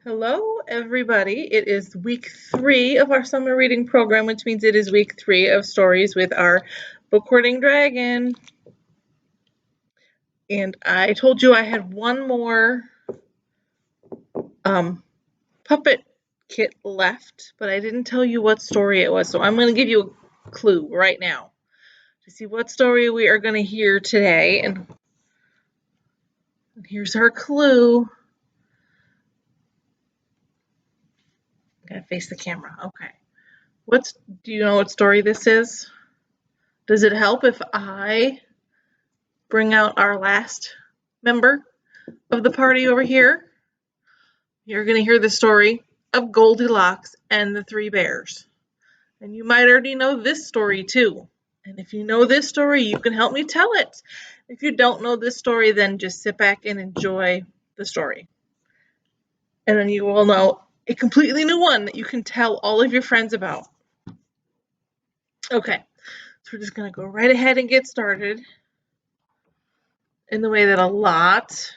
Hello, everybody. It is week 3 of our summer reading program, which means it is week 3 of stories with our book-hoarding dragon. And I told you I had one more puppet kit left, but I didn't tell you what story it was. So I'm going to give you a clue right now to see what story we are going to hear today. And here's our clue. Gotta face the camera. Okay. Do you know what story this is? Does it help if I bring out our last member of the party over here? You're going to hear the story of Goldilocks and the Three Bears. And you might already know this story too. And if you know this story, you can help me tell it. If you don't know this story, then just sit back and enjoy the story. And then you will know a completely new one that you can tell all of your friends about. Okay, so we're just going to go right ahead and get started in the way that a lot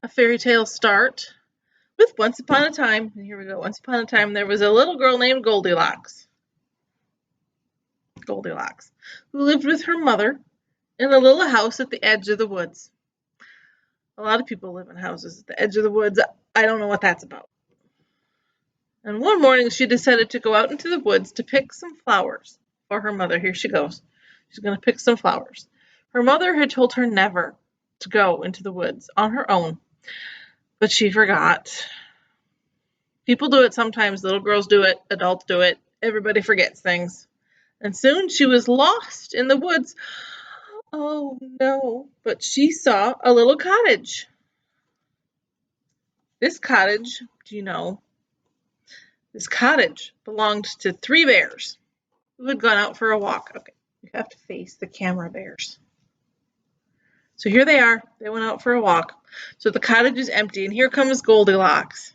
of fairy tales start, with once upon a time. And here we go. Once upon a time, there was a little girl named Goldilocks, who lived with her mother in a little house at the edge of the woods. A lot of people live in houses at the edge of the woods. I don't know what that's about. And one morning, she decided to go out into the woods to pick some flowers for her mother. Here she goes. She's going to pick some flowers. Her mother had told her never to go into the woods on her own, but she forgot. People do it sometimes. Little girls do it. Adults do it. Everybody forgets things. And soon she was lost in the woods. Oh, no. But she saw a little cottage. This cottage, do you know? This cottage belonged to 3 bears who had gone out for a walk. Okay, you have to face the camera, bears. So here they are. They went out for a walk. So the cottage is empty, and here comes Goldilocks.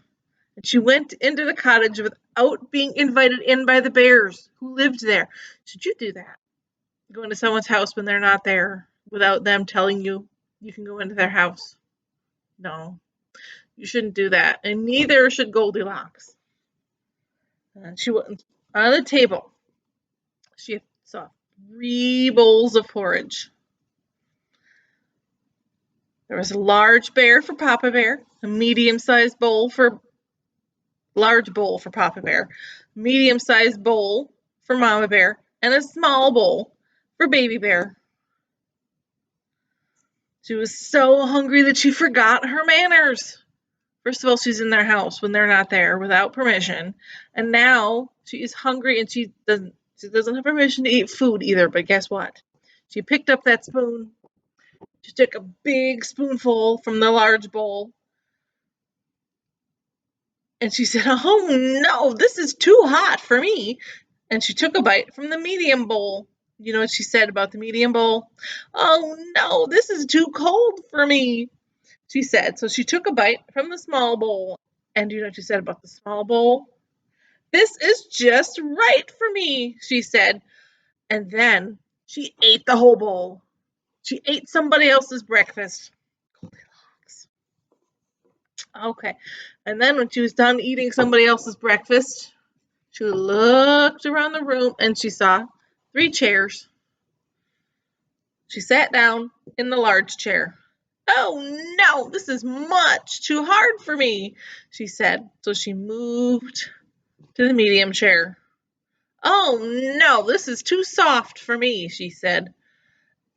And she went into the cottage without being invited in by the bears who lived there. Should you do that? Go into someone's house when they're not there without them telling you you can go into their house? No, you shouldn't do that. And neither should Goldilocks. And she went on the table. She saw 3 bowls of porridge. There was a large bear for Papa Bear, a medium-sized bowl for large bowl for Papa Bear, medium-sized bowl for Mama Bear, and a small bowl for Baby Bear. She was so hungry that she forgot her manners. First of all, she's in their house when they're not there without permission, and now she is hungry and she doesn't have permission to eat food either. But guess what? She picked up that spoon. She took a big spoonful from the large bowl. And she said, "Oh no, this is too hot for me." And she took a bite from the medium bowl. You know what she said about the medium bowl? "Oh no, this is too cold for me," she said. So she took a bite from the small bowl. And you know what she said about the small bowl? "This is just right for me," she said. And then she ate the whole bowl. She ate somebody else's breakfast. Goldilocks. Okay. And then when she was done eating somebody else's breakfast, she looked around the room and she saw 3 chairs. She sat down in the large chair. "Oh no, this is much too hard for me," she said. So she moved to the medium chair. "Oh no, this is too soft for me," she said.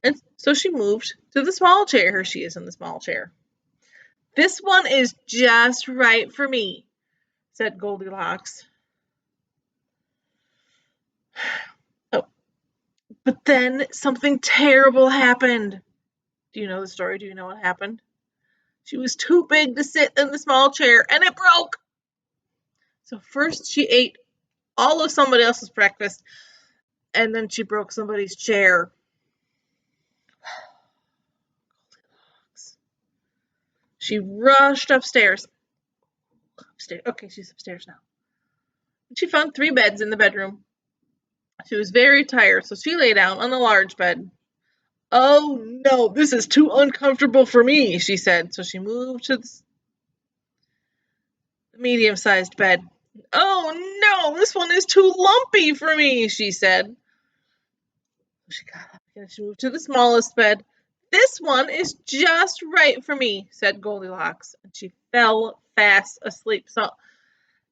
And so she moved to the small chair. Here she is in the small chair. "This one is just right for me," said Goldilocks. Oh, but then something terrible happened. Do you know the story? Do you know what happened? She was too big to sit in the small chair, and it broke. So first she ate all of somebody else's breakfast, and then she broke somebody's chair. She rushed upstairs. Okay, she's upstairs now. She found 3 beds in the bedroom. She was very tired, so she lay down on the large bed. "Oh no, this is too uncomfortable for me," she said. So she moved to the medium-sized bed. "Oh no, this one is too lumpy for me," she said. She got up and she moved to the smallest bed. "This one is just right for me," said Goldilocks, and she fell fast asleep. So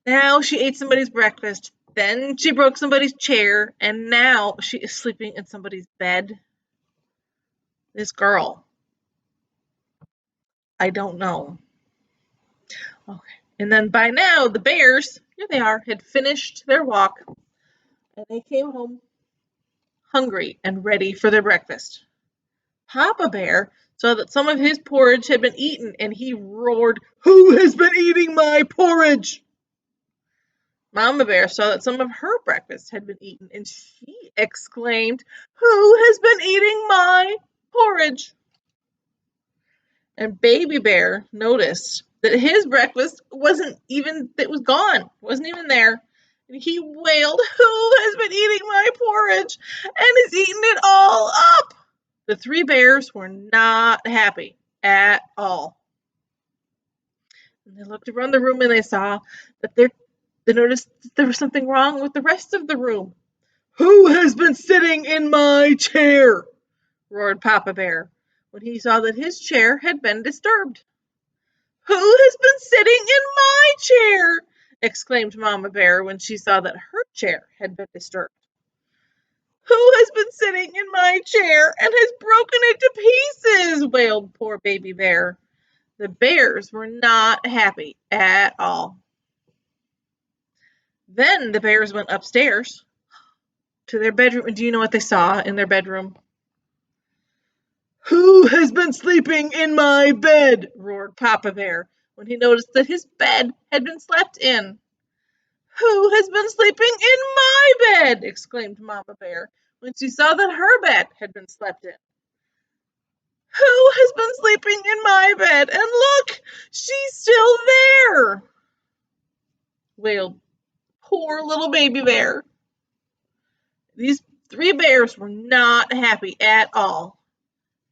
now she ate somebody's breakfast, then she broke somebody's chair, and now she is sleeping in somebody's bed. This girl, I don't know. Okay. And then by now, the bears, here they are, had finished their walk, and they came home hungry and ready for their breakfast. Papa Bear saw that some of his porridge had been eaten, and he roared, "Who has been eating my porridge?" Mama Bear saw that some of her breakfast had been eaten, and she exclaimed, "Who has been eating my porridge?" And Baby Bear noticed that his breakfast was gone, wasn't even there. And he wailed, "Who has been eating my porridge and has eaten it all up?" The three bears were not happy at all. And they looked around the room and they saw that they noticed that there was something wrong with the rest of the room. "Who has been sitting in my chair?" roared Papa Bear, when he saw that his chair had been disturbed. "Who has been sitting in my chair?" exclaimed Mama Bear when she saw that her chair had been disturbed. "Who has been sitting in my chair and has broken it to pieces?" wailed poor Baby Bear. The bears were not happy at all. Then the bears went upstairs to their bedroom, and do you know what they saw in their bedroom? "Who has been sleeping in my bed?" roared Papa Bear when he noticed that his bed had been slept in. "Who has been sleeping in my bed?" exclaimed Mama Bear when she saw that her bed had been slept in. "Who has been sleeping in my bed? And look, she's still there!" wailed poor little Baby Bear. These three bears were not happy at all.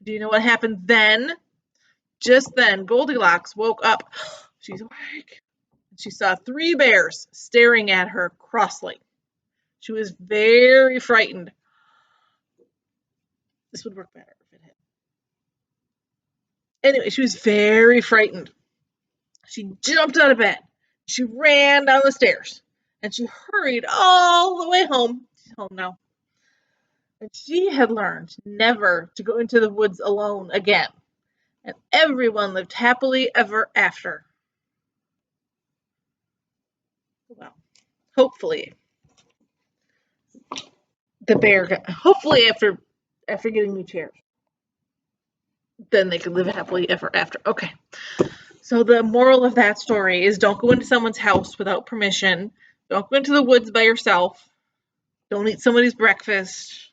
Do you know what happened then? Just then, Goldilocks woke up. She's awake. She saw three bears staring at her crossly. She was very frightened. This would work better if it had. Anyway, she was very frightened. She jumped out of bed. She ran down the stairs. And she hurried all the way home. She's home now. And she had learned never to go into the woods alone again. And everyone lived happily ever after. Well, hopefully hopefully after getting new chairs, then they could live happily ever after. Okay. So the moral of that story is don't go into someone's house without permission. Don't go into the woods by yourself. Don't eat somebody's breakfast.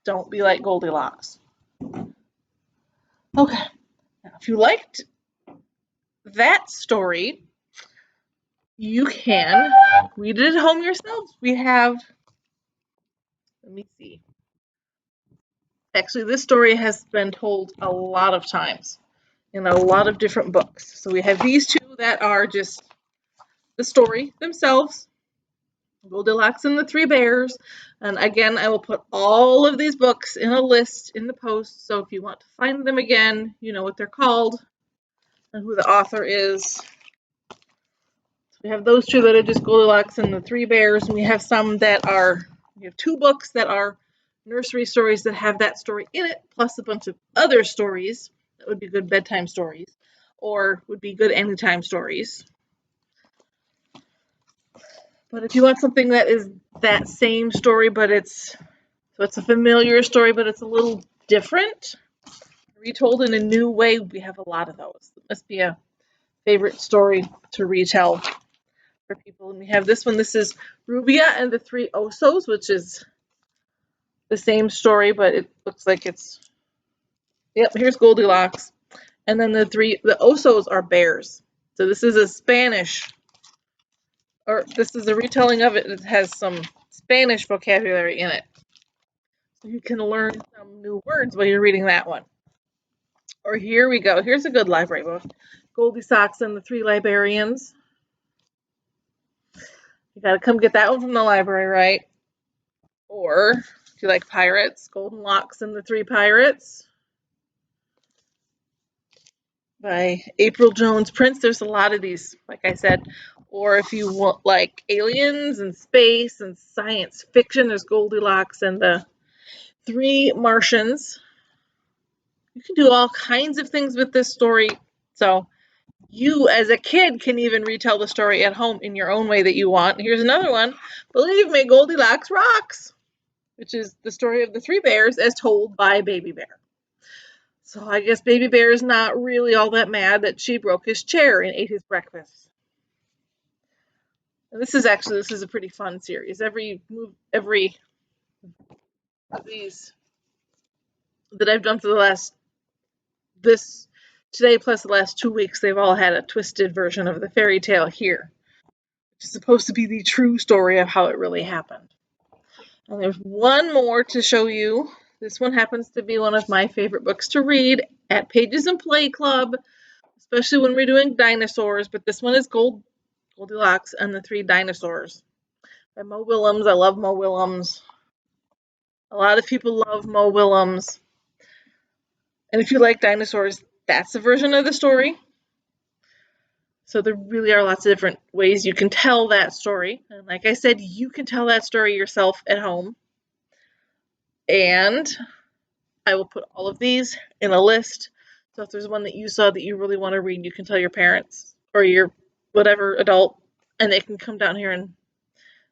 Don't be like Goldilocks. Okay. Now, if you liked that story, you can read it at home yourselves. Let me see. Actually, this story has been told a lot of times in a lot of different books. So we have these two that are just the story themselves, Goldilocks and the Three Bears. And again, I will put all of these books in a list in the post. So if you want to find them again, you know what they're called and who the author is. So we have those two that are just Goldilocks and the Three Bears. And we have two books that are nursery stories that have that story in it, plus a bunch of other stories that would be good bedtime stories or would be good anytime stories. But if you want something that is that same story, but it's a familiar story, but it's a little different, retold in a new way, we have a lot of those. It must be a favorite story to retell for people. And we have this one. This is Rubia and the Three Osos, which is the same story, but it looks like here's Goldilocks. And then the Osos are bears. So this is this is a retelling of it. It has some Spanish vocabulary in it. So you can learn some new words while you're reading that one. Or here we go. Here's a good library book. Goldilocks and the Three Librarians. You gotta come get that one from the library, right? Or if you like pirates, Goldenlocks and the Three Pirates by April Jones Prince. There's a lot of these, like I said. Or if you want like aliens and space and science fiction, there's Goldilocks and the Three Martians. You can do all kinds of things with this story. So you as a kid can even retell the story at home in your own way that you want. Here's another one. Believe me, Goldilocks rocks, which is the story of the three bears as told by Baby Bear. So I guess Baby Bear is not really all that mad that she broke his chair and ate his breakfast. And this is a pretty fun series. Every of these that I've done for this today plus the last 2 weeks, they've all had a twisted version of the fairy tale here, which is supposed to be the true story of how it really happened. And there's one more to show you. This one happens to be one of my favorite books to read at Pages and Play Club, especially when we're doing dinosaurs. But this one is Goldilocks and the Three Dinosaurs by WIllems. I love WIllems. A lot of people love WIllems. And if you like dinosaurs, that's a version of the story. So there really are lots of different ways you can tell that story. And like I said, you can tell that story yourself at home. And I will put all of these in a list. So if there's one that you saw that you really want to read, you can tell your parents or your whatever adult, and they can come down here and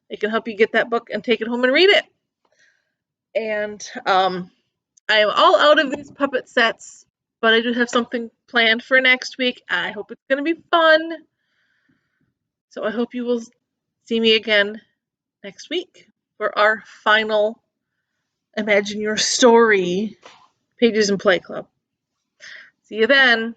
they can help you get that book and take it home and read it. And I am all out of these puppet sets, but I do have something planned for next week. I hope it's going to be fun. So I hope you will see me again next week for our final Imagine Your Story Pages and Play Club. See you then.